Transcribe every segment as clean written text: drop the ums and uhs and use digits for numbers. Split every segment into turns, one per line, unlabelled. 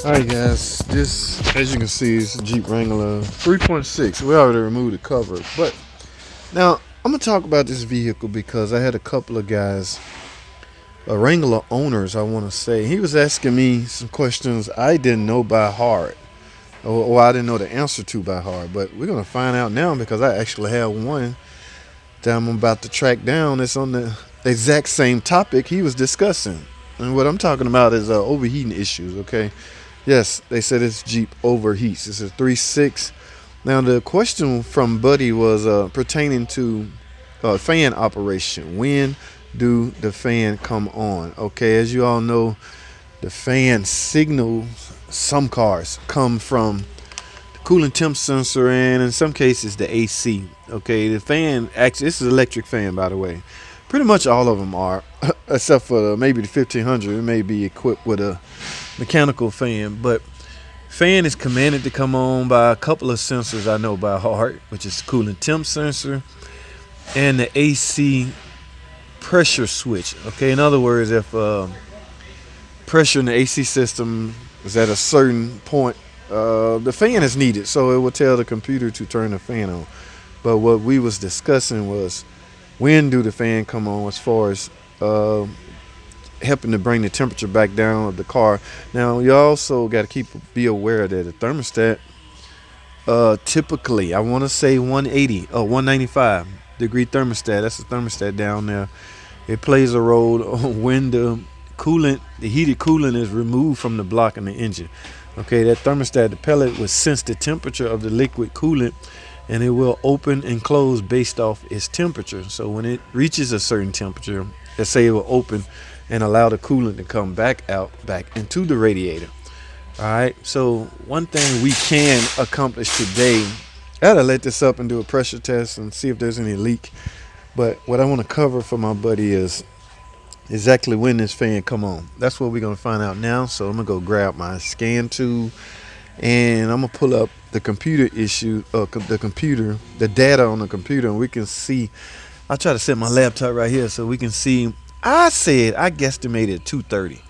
Alright guys, this as you can see is Jeep Wrangler 3.6. We already removed the cover, but now I'm gonna talk about this vehicle because I had a couple of guys, Wrangler owners I want to say. He was asking me some questions I didn't know by heart, or I didn't know the answer to by heart, but we're gonna find out now because I actually have one that I'm about to track down that's on the exact same topic he was discussing. And what I'm talking about is overheating issues, okay? Yes, they said this Jeep overheats. It's a 3.6. Now the question from Buddy was pertaining to fan operation. When do the fan come on? Okay, as you all know, the fan signals some cars come from the coolant temp sensor and in some cases the AC. Okay, the fan actually, this is an electric fan by the way. Pretty much all of them are, except for maybe the 1500. It may be equipped with a mechanical fan, but fan is commanded to come on by a couple of sensors I know by heart, which is the coolant temp sensor and the AC pressure switch. Okay, in other words, if pressure in the AC system is at a certain point, the fan is needed, so it will tell the computer to turn the fan on. But what we was discussing was when do the fan come on as far as helping to bring the temperature back down of the car. Now you also got to be aware that the thermostat typically I want to say 180 or 195 degree thermostat. That's the thermostat down there. It plays a role when the heated coolant is removed from the block in the engine. Okay, that thermostat, the pellet, will sense the temperature of the liquid coolant and it will open and close based off its temperature. So when it reaches a certain temperature, let's say it will open and allow the coolant to come back into the radiator. All right, so one thing we can accomplish today, I gotta let this up and do a pressure test and see if there's any leak. But what I want to cover for my buddy is exactly when this fan come on. That's what we're gonna find out now. So I'm gonna go grab my scan tool and I'm gonna pull up the computer the data on the computer, and we can see. I'll try to set my laptop right here so we can see. I guesstimated 230.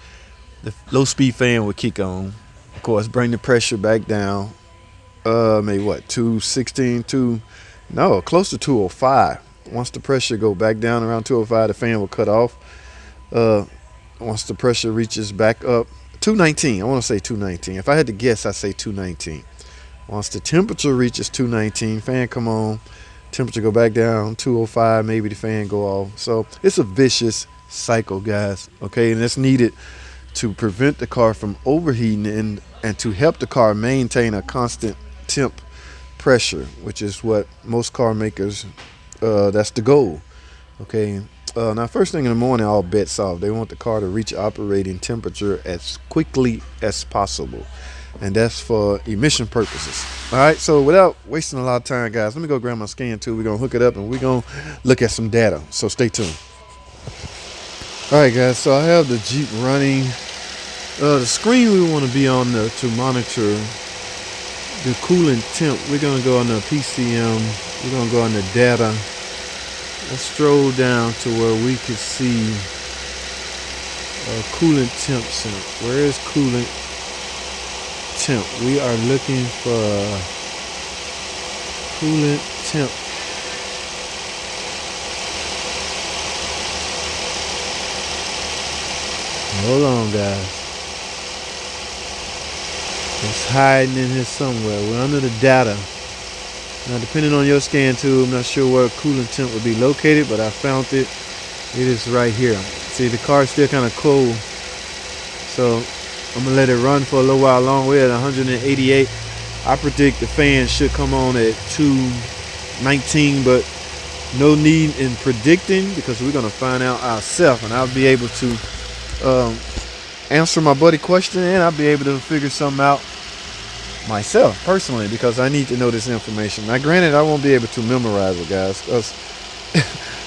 The low speed fan would kick on, of course, bring the pressure back down. Maybe what, 216, close to 205. Once the pressure go back down around 205, the fan will cut off. Once the pressure reaches back up, 219. I want to say 219. If I had to guess, I say 219. Once the temperature reaches 219, fan come on, temperature go back down 205, maybe the fan go off. So it's a vicious cycle, guys. Okay, and it's needed to prevent the car from overheating and to help the car maintain a constant temp pressure, which is what most car makers, that's the goal. Okay, now first thing in the morning, all bets off. They want the car to reach operating temperature as quickly as possible, and that's for emission purposes. All right, so without wasting a lot of time, guys, let me go grab my scan tool. We're gonna hook it up and we're gonna look at some data, so stay tuned. All right, guys, so I have the Jeep running. The screen we want to be on to monitor the coolant temp. We're gonna go on the PCM. We're gonna go on the data. Let's stroll down to where we can see coolant temp. Where is coolant temp? We are looking for coolant temp. Hold on, guys. It's hiding in here somewhere. We're under the data. Now, depending on your scan tool, I'm not sure where coolant temp would be located, but I found it. It is right here. See, the car's still kind of cold, so I'm gonna let it run for a little while long. We're at 188. I predict the fan should come on at 219, but no need in predicting because we're gonna find out ourselves, and I'll be able to answer my buddy question, and I'll be able to figure something out myself personally because I need to know this information. Now, granted, I won't be able to memorize it, guys, because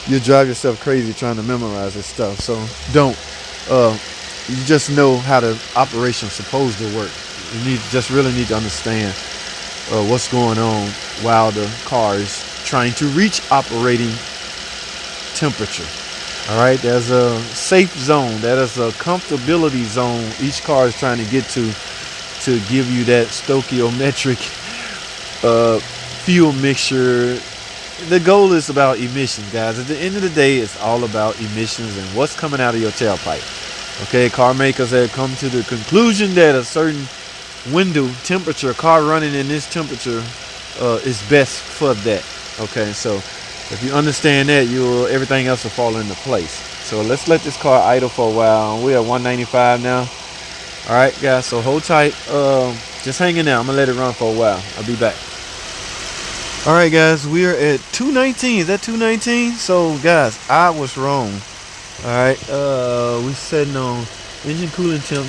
you drive yourself crazy trying to memorize this stuff. So don't. You just know how the operation's supposed to work. You really need to understand what's going on while the car is trying to reach operating temperature. All right, there's a safe zone. That is a comfortability zone each car is trying to get to to give you that stoichiometric fuel mixture. The goal is about emissions, guys. At the end of the day, it's all about emissions and what's coming out of your tailpipe. Okay, car makers have come to the conclusion that a certain window temperature, car running in this temperature, is best for that. Okay, so if you understand that, everything else will fall into place. So let's let this car idle for a while. We're at 195 now. All right, guys, so hold tight. Just hang in there. I'm gonna let it run for a while. I'll be back. All right, guys, we are at 219. Is that 219? So, guys, I was wrong. All right, we setting on engine coolant temp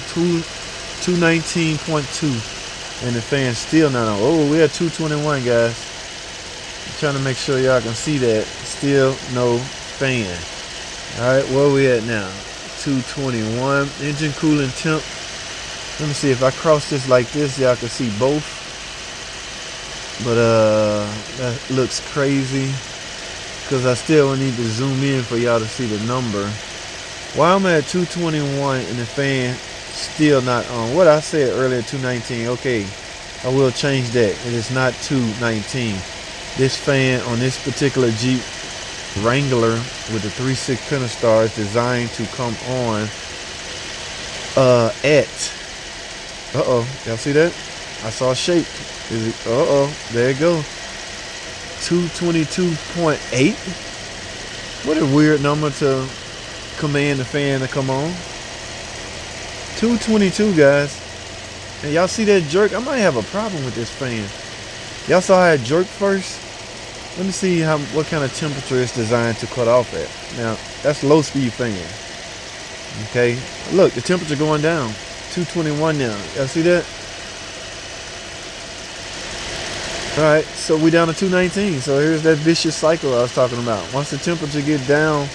219.2, and the fan's still not on. Oh, we're at 221, guys. I'm trying to make sure y'all can see that. Still no fan. All right, where we at now? 221. Engine coolant temp. Let me see if I cross this like this, y'all can see both. But that looks crazy because I still need to zoom in for y'all to see the number. While I'm at 221 and the fan still not on. What I said earlier, 219. Okay, I will change that. It is not 219. This fan on this particular Jeep Wrangler with the 3.6 Pentastar is designed to come on at. Y'all see that? I saw a shape. Is it? There it go. 222.8. What a weird number to command the fan to come on. 222, guys. And y'all see that jerk? I might have a problem with this fan. Y'all saw how it jerked first? Let me see what kind of temperature it's designed to cut off at. Now, that's low speed fan. Okay. Look, the temperature going down. 221 now. Y'all see that? Alright, so we down to 219. So here's that vicious cycle I was talking about. Once the temperature get down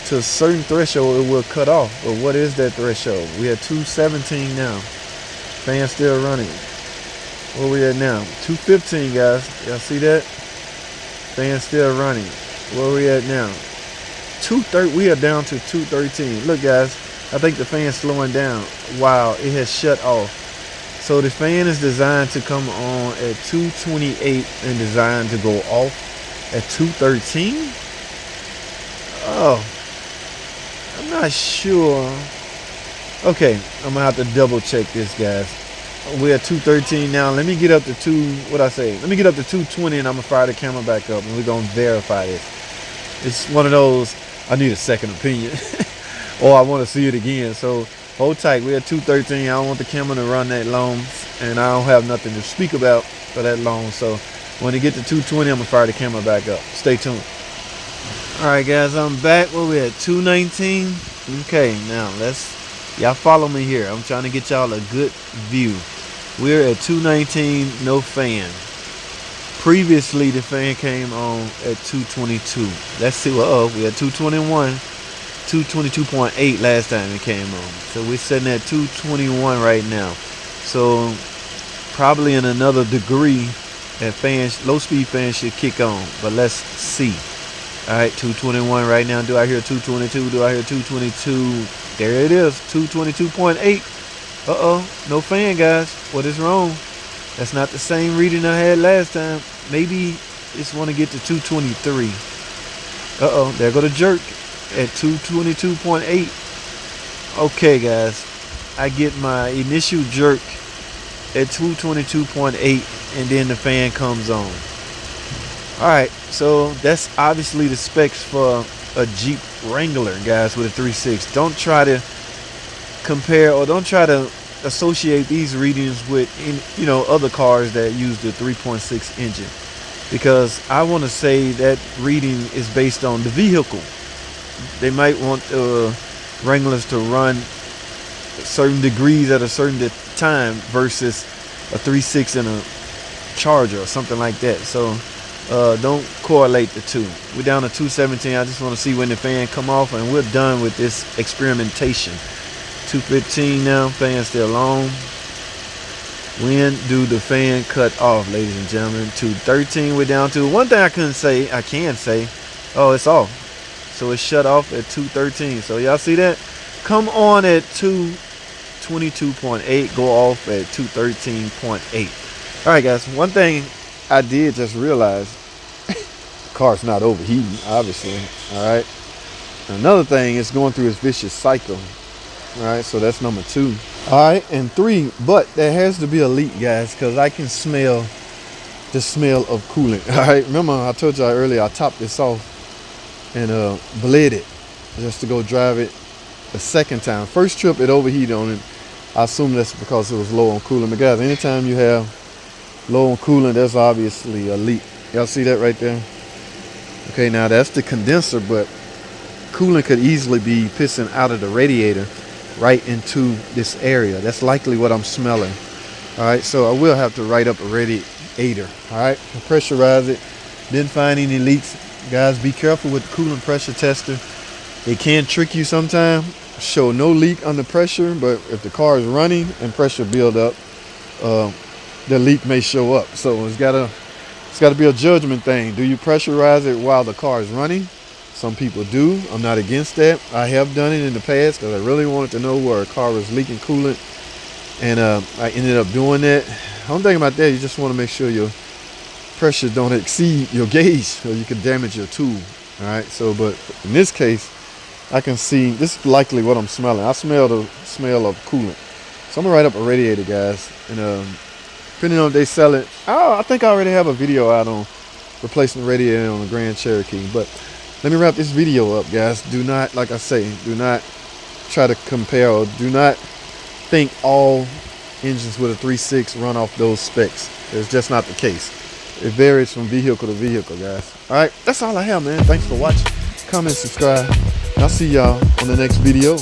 to a certain threshold, it will cut off. But what is that threshold? We at 217 now. Fan still running. Where we at now? 215, guys. Y'all see that? Fan still running. Where we at now? 230. We are down to 213. Look, guys, I think the fan's slowing down. Wow, it has shut off. So the fan is designed to come on at 228 and designed to go off at 213. Oh, I'm not sure. Okay, I'm gonna have to double check this, guys. We're at 213 now. Let me get up to Let me get up to 220 and I'm gonna fire the camera back up and we're gonna verify this. It's one of those, I need a second opinion or I want to see it again. So hold tight. We're at 213. I don't want the camera to run that long and I don't have nothing to speak about for that long. So when it get to 220, I'm gonna fire the camera back up. Stay tuned. All right, guys, I'm back. Where we at? 219. Okay, now y'all follow me here. I'm trying to get y'all a good view. We're at 219, no fan. Previously, the fan came on at 222. Let's see what, we at 221, 222.8 last time it came on. So we're sitting at 221 right now. So probably in another degree, that low speed fan should kick on. But let's see. All right, 221 right now. Do I hear 222? Do I hear 222? There it is, 222.8. No fan, guys. What is wrong? That's not the same reading I had last time. Maybe it's want to get to 223. There go the jerk at 222.8. Okay, guys. I get my initial jerk at 222.8 and then the fan comes on. Alright, so that's obviously the specs for a Jeep Wrangler, guys, with a 3.6. Don't try to compare or don't try to associate these readings with other cars that use the 3.6 engine, because I want to say that reading is based on the vehicle. They might want Wranglers to run certain degrees at a certain time versus a 3.6 and a Charger or something like that. So don't correlate the two. We're down to 217. I just want to see when the fan come off and we're done with this experimentation. 215 now, fan still on. When do the fan cut off, ladies and gentlemen? 213 we're down to. One thing I can say, oh, it's off. So it shut off at 213. So y'all see that? Come on at 220. 22.8, go off at 213.8. All right, guys, one thing I did just realize, the car's not overheating, obviously. All right. Another thing is going through its vicious cycle. All right, so that's number 2. All right, and 3, but there has to be a leak, guys, because I can smell the smell of coolant. All right, remember I told y'all earlier I topped this off and bled it just to go drive it a second time. First trip it overheated on it. I assume that's because it was low on coolant. But guys, anytime you have low on coolant, there's obviously a leak. Y'all see that right there? Okay, now that's the condenser, but coolant could easily be pissing out of the radiator right into this area. That's likely what I'm smelling. All right, so I will have to write up a radiator. All right, pressurize it. Didn't find any leaks. Guys, be careful with the coolant pressure tester. It can trick you sometimes. Show no leak under pressure, but if the car is running and pressure build up, the leak may show up. So it's gotta be a judgment thing. Do you pressurize it while the car is running? Some people do. I'm not against that. I have done it in the past because I really wanted to know where a car was leaking coolant, and I ended up doing that. One thing about that, you just want to make sure your pressure don't exceed your gauge, or you can damage your tool. All right. So, but in this case, I can see this is likely what I'm smelling. I smell the smell of coolant. So I'm gonna write up a radiator, guys, and depending on if they sell it, I think I already have a video out on replacing the radiator on the Grand Cherokee, but. Let me wrap this video up, guys. Do not, like I say, do not try to compare, or do not think all engines with a 3.6 run off those specs. It's just not the case. It varies from vehicle to vehicle, guys. All right, that's all I have, man. Thanks for watching. Comment, subscribe, and I'll see y'all on the next video.